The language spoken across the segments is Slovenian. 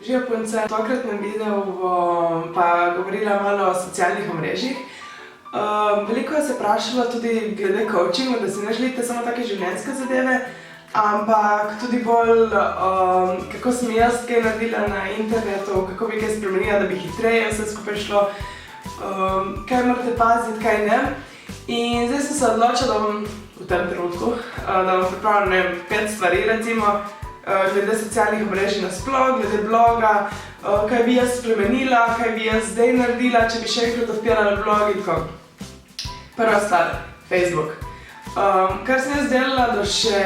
Živijo punce, v tokratnem videu bom pa govorila malo o socialnih omrežjih. Veliko se vprašalo tudi glede coachinga, da si ne želite samo take življenjske zadeve, ampak tudi bolj, kako sem jaz kaj naredila na internetu, kako bi kaj spremenila, da bi hitreje vse skupaj šlo, kaj morate paziti, kaj ne. In zdaj sem se odločila, da bom v tem trenutku, da bom pripravila, ne vem, 5 stvari recimo, glede socialnih omrežij nasploh, glede bloga, kaj bi jaz spremenila, kaj bi jaz zdaj naredila, če bi še enkrat odpirala blog in tako. Prva stvar, Facebook. Kar sem jaz delala do še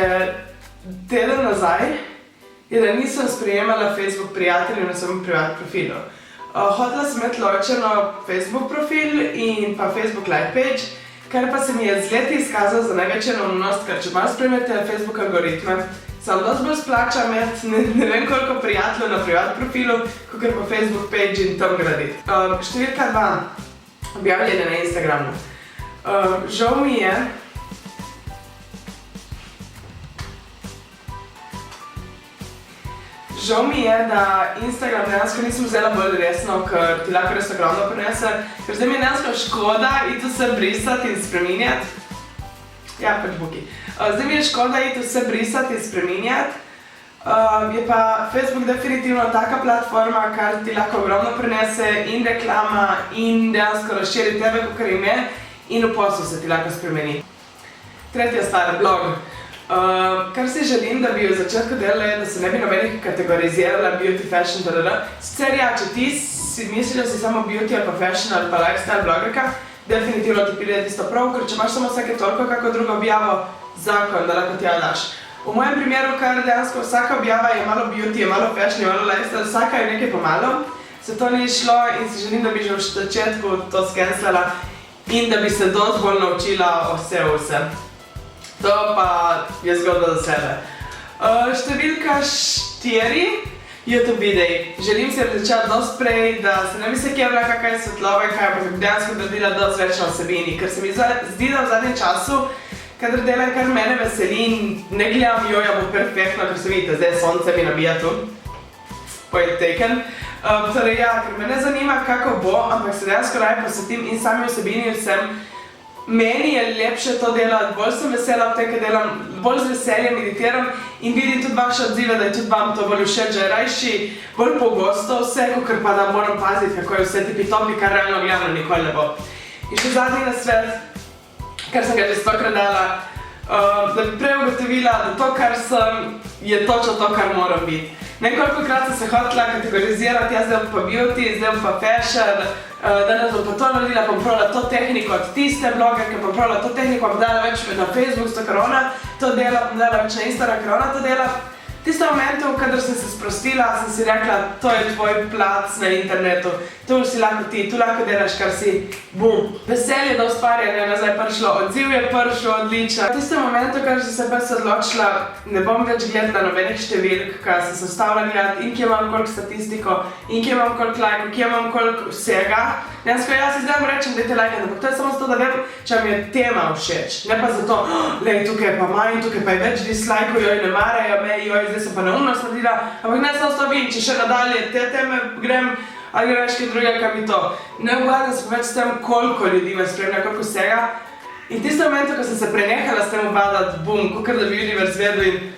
teden nazaj, je, da nisem sprejemala Facebook prijateljev na svojem privatnem profilu. Hotela sem imeti ločeno Facebook profil in pa Facebook live page, kar pa se mi je z leti izkazalo za največjo neumnost, ker če malo spremljate Facebook algoritme, se vam dosti bolj splača imeti ne vem koliko prijateljev na privatnem profilu, kakor pa Facebook page in tam graditi. Številka 2. Objavljanje na Instagramu. Žal mi je, da Instagram dejansko nisem vzela bolj resno, ker ti lahko res ogromno prinese, ker zdaj mi je dejansko škoda iti vse brisati in spreminjati. Ja, pač buki. Zdaj mi je škoda iti vse brisati in spreminjati. Je pa Facebook definitivno taka platforma, kar ti lahko ogromno prinese in reklama in dejansko razširi tebe, kakor ime, in v poslu se ti lahko spremeni. Tretja stvar, blog. Kar si želim, da bi v začetku delala, je, da se ne bi nobenih kategorizirala beauty, fashion, itd. Sicer ja, če ti si misliš, da si samo beauty ali pa fashion ali pa lifestyle blogerka, definitivno ti pride tisto prav, ker če imaš samo vsake toliko kako drugo objavo, zakon, da lahko tja daš. V mojem primeru, kar dejansko vsaka objava je malo beauty, je malo fashion, je malo lifestyle, vsaka je nekaj pomalo, se to ni šlo in si želim, da bi že v začetku to skenslala in da bi se dosti bolj naučila o vse. To pa je zgodba za sebe. Številka 4. YouTube videi. Želim si začeti dosti prej, da se ne bi se kebla kakaj svetlova in kaj, ampak dejansko naredila dosti več na vsebini, ker se mi zdi, da v zadnjem času, kadar delam, kar mene veseli in ne gledam, joja bo perfektno, ker se vidite, zdaj sonce mi nabija tu. Point taken. Torej ja, ker me ne zanima, kako bo, ampak se dejansko raje posvetim in sami vsebini vsem. Meni je lepše to delati, bolj sem vesela ob tem, ker delam, bolj z veseljem meditiram in vidim tudi vaše odzive, da je tudi vam to bolj všeč, že rajši bolj pogosto vse, kakor pa da moram paziti, kako je vse tipi-topi, kar realno gledano nikoli ne bo. In še zadnji nasvet, kar sem ga že 100-krat dala, da bi prej ugotovila, da to, kar sem, je točno to, kar moram biti. Nekolikokrat sem se hotela kategorizirati, jaz zdaj bom pa beauty, zdaj bom pa fashion, danes bom pa to naredila, bom probala to tehniko od tiste blogerke, bom probala to tehniko, bom dala več na Facebook, sto ker ona to dela, bom dala več na Instagram, ker ona to dela. V tistem momentu, kadar sem se sprostila, sem si rekla, to je tvoj plac na internetu, tu si lahko ti, tu lahko delaš, kar si, bum. Veselje do ustvarjanja je nazaj prišlo, odziv je prišel odličen. V tistem momentu, kadar sem se pa odločila, ne bom več gledala nobenih številk, kaj sem se ustavila gledati in kje imam koliko statistiko, in kje imam koliko lajkov, kje imam koliko vsega. Dejansko jaz si zdaj rečem, dajte lajkati, ampak to je samo zato, da vem, če mi je tema všeč. Ne pa zato, lej, tukaj je pa manj, tukaj pa je več dislajkov, joj ne marajo me, joj, zdaj sem pa neumnost naredila, ampak ne samo s to vim, če še nadalje te teme grem, ali grem kaj drugega, kaj mi to. Ne ugledam se pa več s tem, koliko ljudi me spremlja, koliko vsega. In v tistem momentu, ko sem se prenehala s tem obadati, bum, kakor da bi univerz vedel in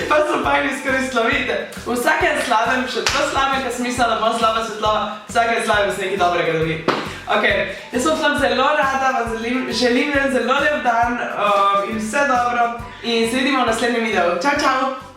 pa so fajn izkoristila, vidite. V vsakem slabem, še tako slabem, ker sem mislila, da bo slaba svetlova, v vsakem slabem se nekaj dobrega dobi. Ok, jaz sem zelo rada, vam želim zelo lep dan in vse dobro in se vidimo v naslednjem videu. Čau, čau!